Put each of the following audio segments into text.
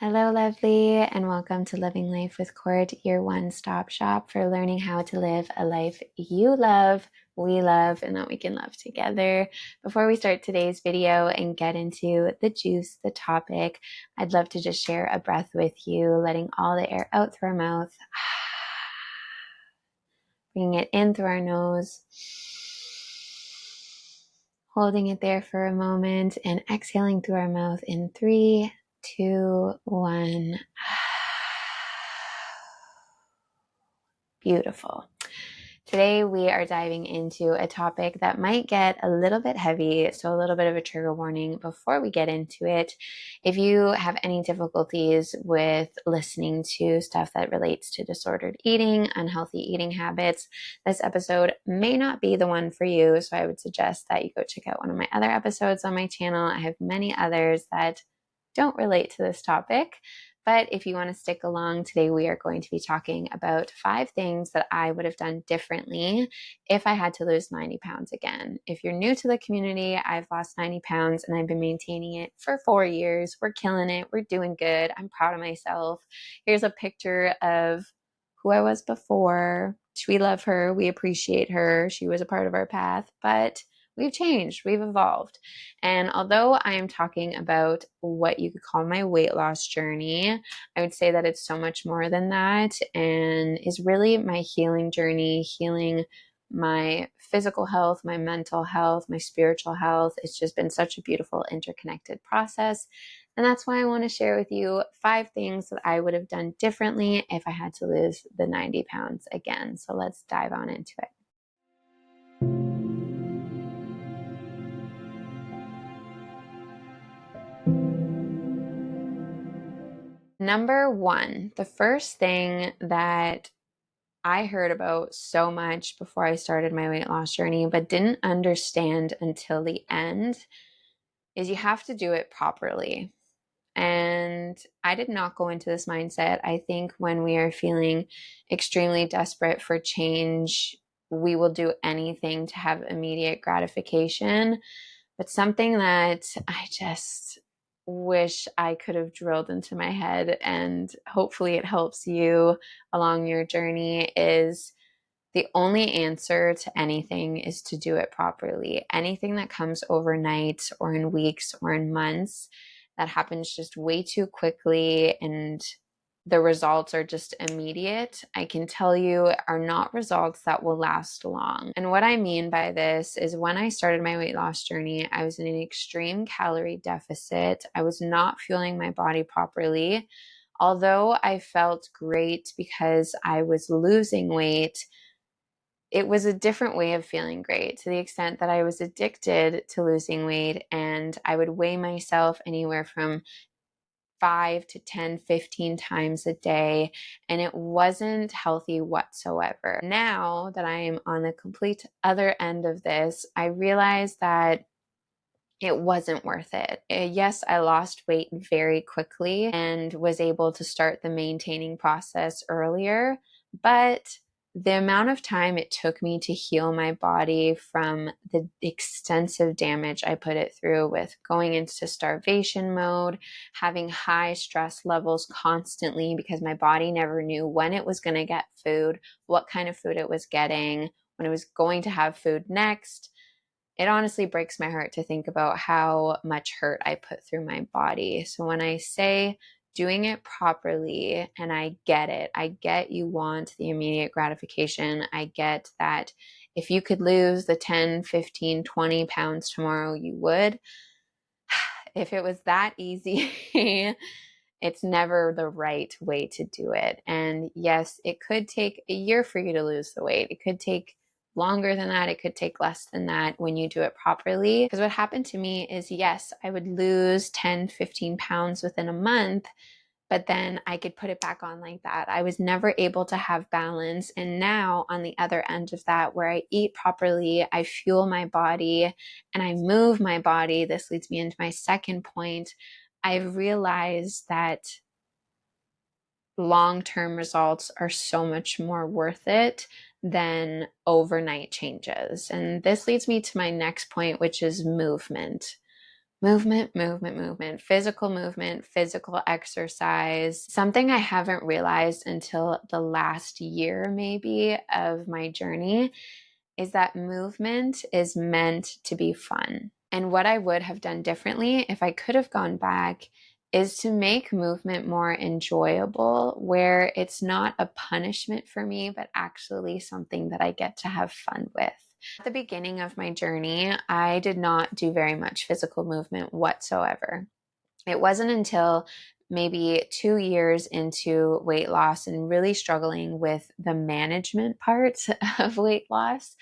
Hello, lovely, and welcome to Living Life with Court, your one-stop shop for learning how to live a life you love, we love, and that we can love together. Before we start today's video and get into the juice, the topic, I'd love to just share a breath with you, letting all the air out through our mouth, bringing it in through our nose, holding it there for a moment, and exhaling through our mouth in 3, 2, 1. Beautiful. Today we are diving into a topic that might get a little bit heavy, so a little bit of a trigger warning before we get into it. If you have any difficulties with listening to stuff that relates to disordered eating, unhealthy eating habits, this episode may not be the one for you, so I would suggest that you go check out one of my other episodes on my channel. I have many others that don't relate to this topic. But if you want to stick along, today we are going to be talking about 5 things that I would have done differently if I had to lose 90 pounds again. If you're new to the community, I've lost 90 pounds and I've been maintaining it for 4 years. We're killing it. We're doing good. I'm proud of myself. Here's a picture of who I was before. We love her. We appreciate her. She was a part of our path, but we've changed, we've evolved. And although I am talking about what you could call my weight loss journey, I would say that it's so much more than that and is really my healing journey, healing my physical health, my mental health, my spiritual health. It's just been such a beautiful interconnected process. And that's why I want to share with you 5 things that I would have done differently if I had to lose the 90 pounds again. So let's dive on into it. Number 1, the first thing that I heard about so much before I started my weight loss journey, but didn't understand until the end, is you have to do it properly. And I did not go into this mindset. I think when we are feeling extremely desperate for change, we will do anything to have immediate gratification. But something that I just wish I could have drilled into my head, and hopefully it helps you along your journey, is the only answer to anything is to do it properly. Anything that comes overnight or in weeks or in months, that happens just way too quickly and the results are just immediate, I can tell you are not results that will last long. And what I mean by this is when I started my weight loss journey, I was in an extreme calorie deficit. I was not fueling my body properly. Although I felt great because I was losing weight, it was a different way of feeling great, to the extent that I was addicted to losing weight, and I would weigh myself anywhere from 5 to 10, 15 times a day, and it wasn't healthy whatsoever. Now that I am on the complete other end of this, I realize that it wasn't worth it. Yes, I lost weight very quickly and was able to start the maintaining process earlier, but the amount of time it took me to heal my body from the extensive damage I put it through with going into starvation mode, having high stress levels constantly because my body never knew when it was going to get food, what kind of food it was getting, when it was going to have food next. It honestly breaks my heart to think about how much hurt I put through my body. So when I say doing it properly, and I get it, I get you want the immediate gratification. I get that if you could lose the 10, 15, 20 pounds tomorrow, you would. If it was that easy, it's never the right way to do it. And yes, it could take a year for you to lose the weight. It could take longer than that. It could take less than that when you do it properly. Because what happened to me is, yes, I would lose 10, 15 pounds within a month, but then I could put it back on like that. I was never able to have balance. And now on the other end of that, where I eat properly, I fuel my body and I move my body. This leads me into my second point. I've realized that long-term results are so much more worth it than overnight changes. And this leads me to my next point, which is movement. Movement, movement, movement, physical exercise. Something I haven't realized until the last year, maybe, of my journey is that movement is meant to be fun. And what I would have done differently if I could have gone back is to make movement more enjoyable, where it's not a punishment for me, but actually something that I get to have fun with. At the beginning of my journey, I did not do very much physical movement whatsoever. It wasn't until maybe 2 years into weight loss and really struggling with the management part of weight loss,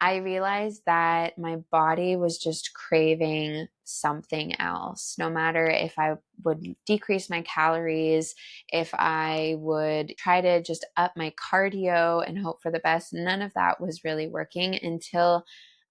I realized that my body was just craving something else. No matter if I would decrease my calories, if I would try to just up my cardio and hope for the best, none of that was really working until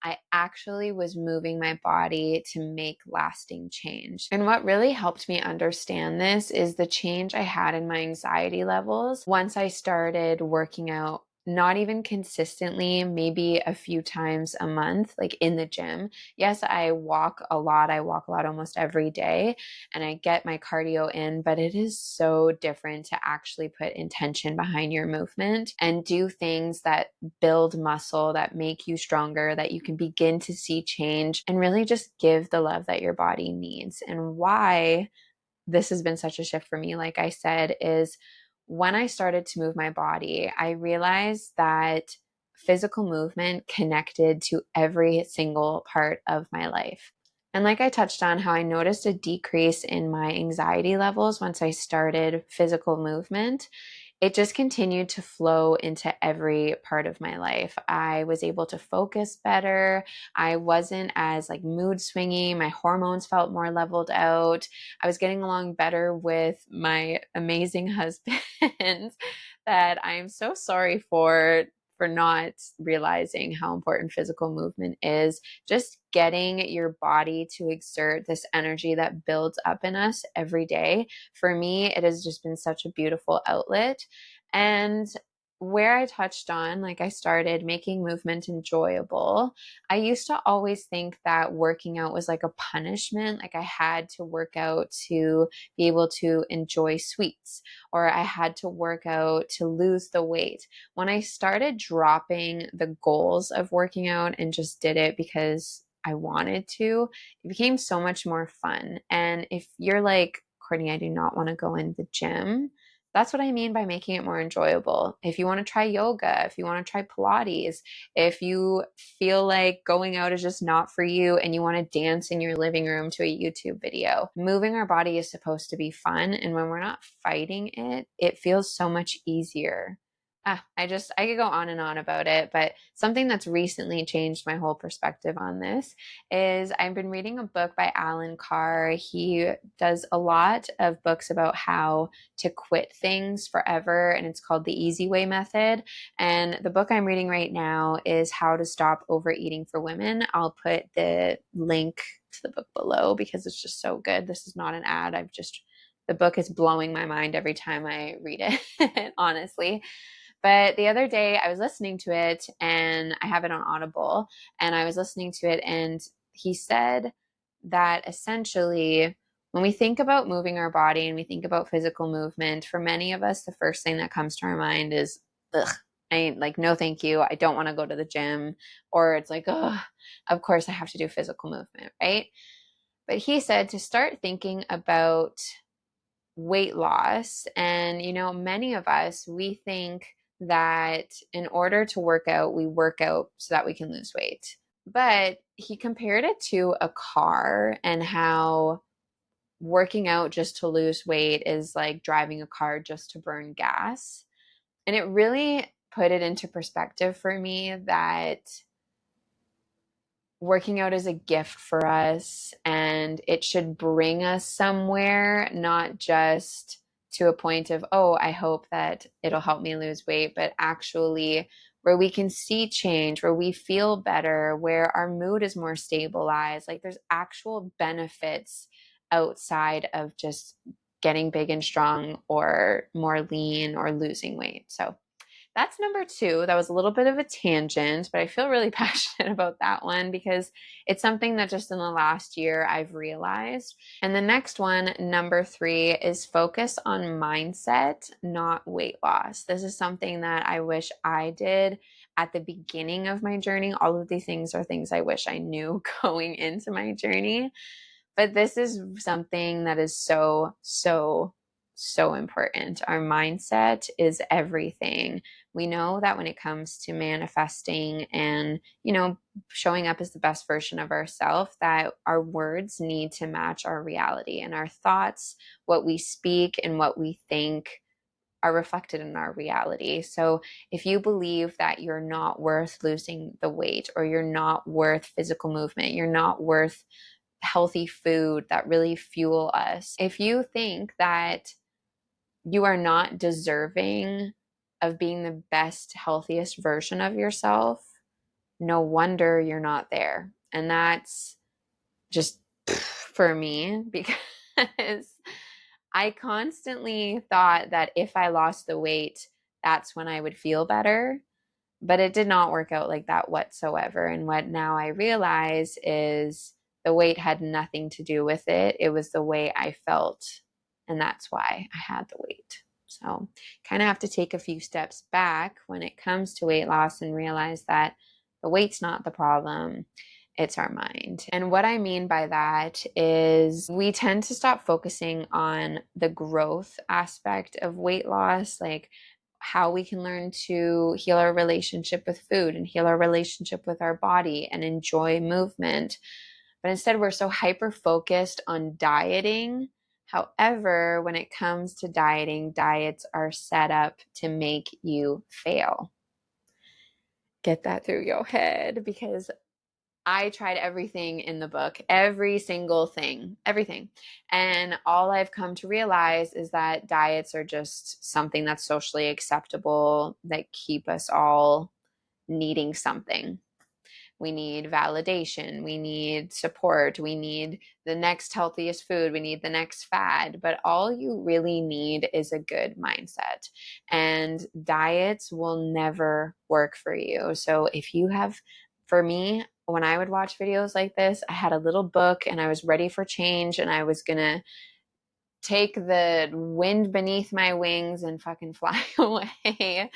I actually was moving my body to make lasting change. And what really helped me understand this is the change I had in my anxiety levels once I started working out, not even consistently, maybe a few times a month, like in the gym. Yes, I walk a lot. I walk a lot almost every day and I get my cardio in, but it is so different to actually put intention behind your movement and do things that build muscle, that make you stronger, that you can begin to see change and really just give the love that your body needs. And why this has been such a shift for me, like I said, is when I started to move my body, I realized that physical movement connected to every single part of my life. And like I touched on, how I noticed a decrease in my anxiety levels once I started physical movement, it just continued to flow into every part of my life. I was able to focus better. I wasn't as like mood swingy. My hormones felt more leveled out. I was getting along better with my amazing husband that I'm so sorry for not realizing how important physical movement is. Just getting your body to exert this energy that builds up in us every day. For me, it has just been such a beautiful outlet. And where I touched on, like I started making movement enjoyable. I used to always think that working out was like a punishment, like I had to work out to be able to enjoy sweets, or I had to work out to lose the weight. When I started dropping the goals of working out and just did it because I wanted to, it became so much more fun. And if you're like, Courtney, I do not want to go in the gym, that's what I mean by making it more enjoyable. If you want to try yoga, if you want to try Pilates, if you feel like going out is just not for you and you want to dance in your living room to a YouTube video, moving our body is supposed to be fun. And when we're not fighting it, it feels so much easier. I could go on and on about it, but something that's recently changed my whole perspective on this is I've been reading a book by Alan Carr. He does a lot of books about how to quit things forever, and it's called The Easy Way Method. And the book I'm reading right now is How to Stop Overeating for Women. I'll put the link to the book below because it's just so good. This is not an ad. The book is blowing my mind every time I read it, honestly. But the other day I was listening to it and I have it on Audible and I was listening to it, and he said that essentially when we think about moving our body and we think about physical movement, for many of us, the first thing that comes to our mind is, ugh, I ain't like, no, thank you. I don't want to go to the gym. Or it's like, oh, of course I have to do physical movement, right? But he said to start thinking about weight loss. And, many of us, we think that in order to work out, we work out so that we can lose weight. But he compared it to a car and how working out just to lose weight is like driving a car just to burn gas. And it really put it into perspective for me that working out is a gift for us and it should bring us somewhere, not just to a point of, oh, I hope that it'll help me lose weight, but actually where we can see change, where we feel better, where our mood is more stabilized. Like there's actual benefits outside of just getting big and strong or more lean or losing weight. So That's number two. That was a little bit of a tangent, but I feel really passionate about that one because it's something that just in the last year I've realized. And the next one, number three, is focus on mindset, not weight loss. This is something that I wish I did at the beginning of my journey. All of these things are things I wish I knew going into my journey. But this is something that is so important. Our mindset is everything. We know that when it comes to manifesting and, showing up as the best version of ourselves, that our words need to match our reality, and our thoughts, what we speak and what we think, are reflected in our reality. So if you believe that you're not worth losing the weight, or you're not worth physical movement, you're not worth healthy food that really fuel us, if you think that you are not deserving of being the best, healthiest version of yourself, no wonder you're not there. And that's just for me, because I constantly thought that if I lost the weight, that's when I would feel better. But it did not work out like that whatsoever. And what now I realize is the weight had nothing to do with it. It was the way I felt. And that's why I had the weight. So kind of have to take a few steps back when it comes to weight loss and realize that the weight's not the problem. It's our mind. And what I mean by that is we tend to stop focusing on the growth aspect of weight loss, like how we can learn to heal our relationship with food and heal our relationship with our body and enjoy movement. But instead, we're so hyper focused on dieting. However, when it comes to dieting, diets are set up to make you fail. Get that through your head, because I tried everything in the book, every single thing, everything. And all I've come to realize is that diets are just something that's socially acceptable that keep us all needing something. We need validation. We need support. We need the next healthiest food. We need the next fad. But all you really need is a good mindset. And diets will never work for you. So if you have, for me, when I would watch videos like this, I had a little book and I was ready for change, and I was going to take the wind beneath my wings and fucking fly away.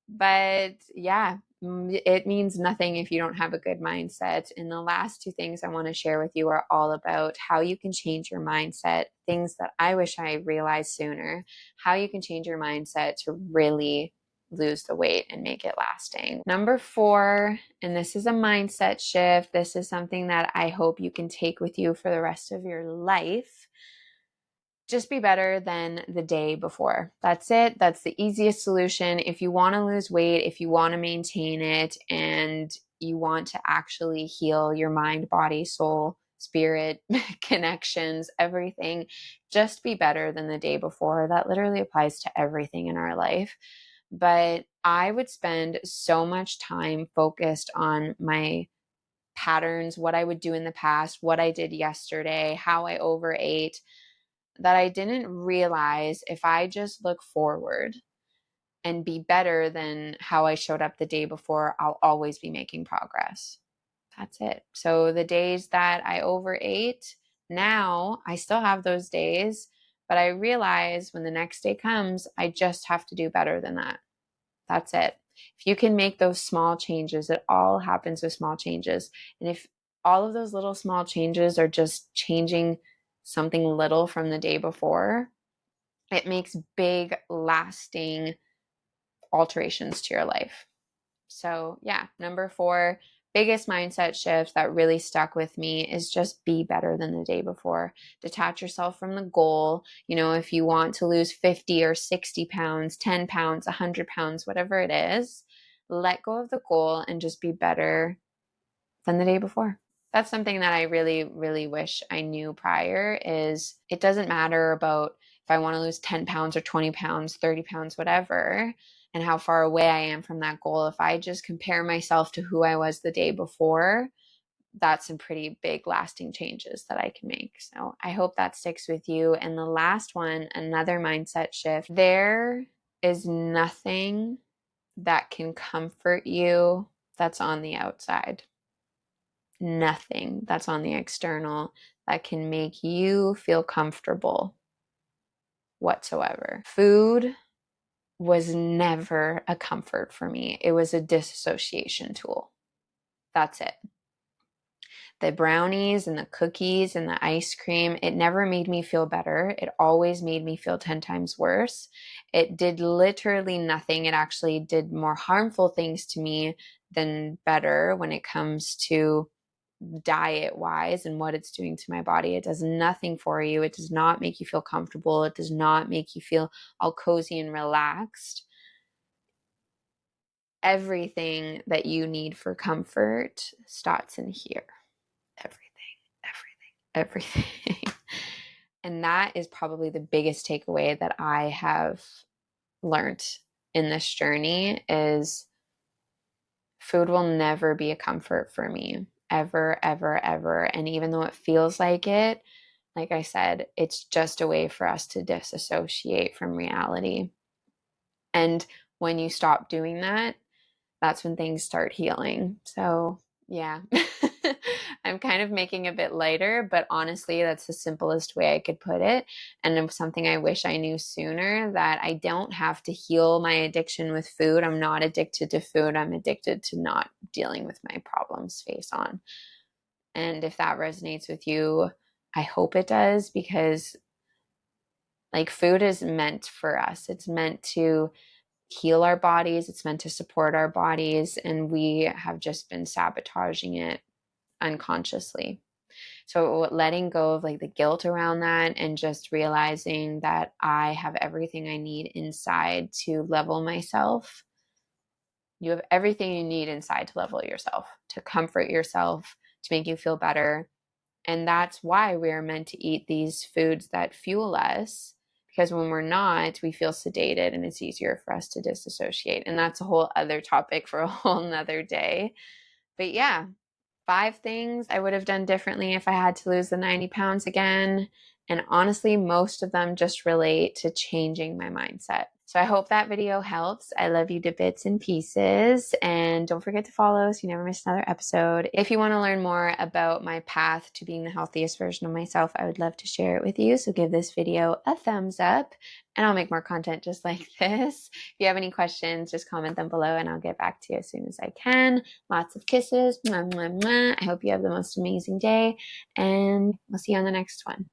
But yeah, it means nothing if you don't have a good mindset. And the last two things I want to share with you are all about how you can change your mindset, things that I wish I realized sooner, how you can change your mindset to really lose the weight and make it lasting. Number four, and this is a mindset shift. This is something that I hope you can take with you for the rest of your life. Just be better than the day before. That's it. That's the easiest solution. If you want to lose weight, if you want to maintain it, and you want to actually heal your mind, body, soul, spirit, connections, everything, just be better than the day before. That literally applies to everything in our life. But I would spend so much time focused on my patterns, what I would do in the past, what I did yesterday, how I overate, that I didn't realize if I just look forward and be better than how I showed up the day before, I'll always be making progress. That's it. So the days that I overate, now I still have those days, but I realize when the next day comes, I just have to do better than that. That's it. If you can make those small changes, it all happens with small changes. And if all of those little small changes are just changing something little from the day before, it makes big, lasting alterations to your life. So, yeah, number four, biggest mindset shift that really stuck with me is just be better than the day before. Detach yourself from the goal. If you want to lose 50 or 60 pounds, 10 pounds, 100 pounds, whatever it is, let go of the goal and just be better than the day before. That's something that I really, really wish I knew prior. Is it doesn't matter about if I want to lose 10 pounds or 20 pounds, 30 pounds, whatever, and how far away I am from that goal. If I just compare myself to who I was the day before, that's some pretty big lasting changes that I can make. So I hope that sticks with you. And the last one, another mindset shift. There is nothing that can comfort you that's on the outside. Nothing that's on the external that can make you feel comfortable whatsoever. Food was never a comfort for me. It was a disassociation tool. That's it. The brownies and the cookies and the ice cream, it never made me feel better. It always made me feel 10 times worse. It did literally nothing. It actually did more harmful things to me than better when it comes to diet wise and what it's doing to my body. It does nothing for you. It does not make you feel comfortable. It does not make you feel all cozy and relaxed. Everything that you need for comfort starts in here. Everything. And that is probably the biggest takeaway that I have learned in this journey is food will never be a comfort for me, ever, ever, ever. And even though it feels like it, like I said, it's just a way for us to disassociate from reality. And when you stop doing that, that's when things start healing. So, yeah, I'm kind of making it a bit lighter, but honestly, that's the simplest way I could put it. And it's something I wish I knew sooner, that I don't have to heal my addiction with food. I'm not addicted to food. I'm addicted to not dealing with my problems face on. And if that resonates with you, I hope it does, because like food is meant for us. It's meant to heal our bodies. It's meant to support our bodies. And we have just been sabotaging it unconsciously. So letting go of like the guilt around that and just realizing that I have everything I need inside to level myself. You have everything you need inside to level yourself, to comfort yourself, to make you feel better. And that's why we're meant to eat these foods that fuel us, because when we're not, we feel sedated and it's easier for us to disassociate. And that's a whole other topic for a whole nother day. But yeah, 5 things I would have done differently if I had to lose the 90 pounds again. And honestly, most of them just relate to changing my mindset. So I hope that video helps. I love you to bits and pieces. And don't forget to follow so you never miss another episode. If you want to learn more about my path to being the healthiest version of myself, I would love to share it with you. So give this video a thumbs up and I'll make more content just like this. If you have any questions, just comment them below and I'll get back to you as soon as I can. Lots of kisses. Mwah, mwah, mwah. I hope you have the most amazing day and we'll see you on the next one.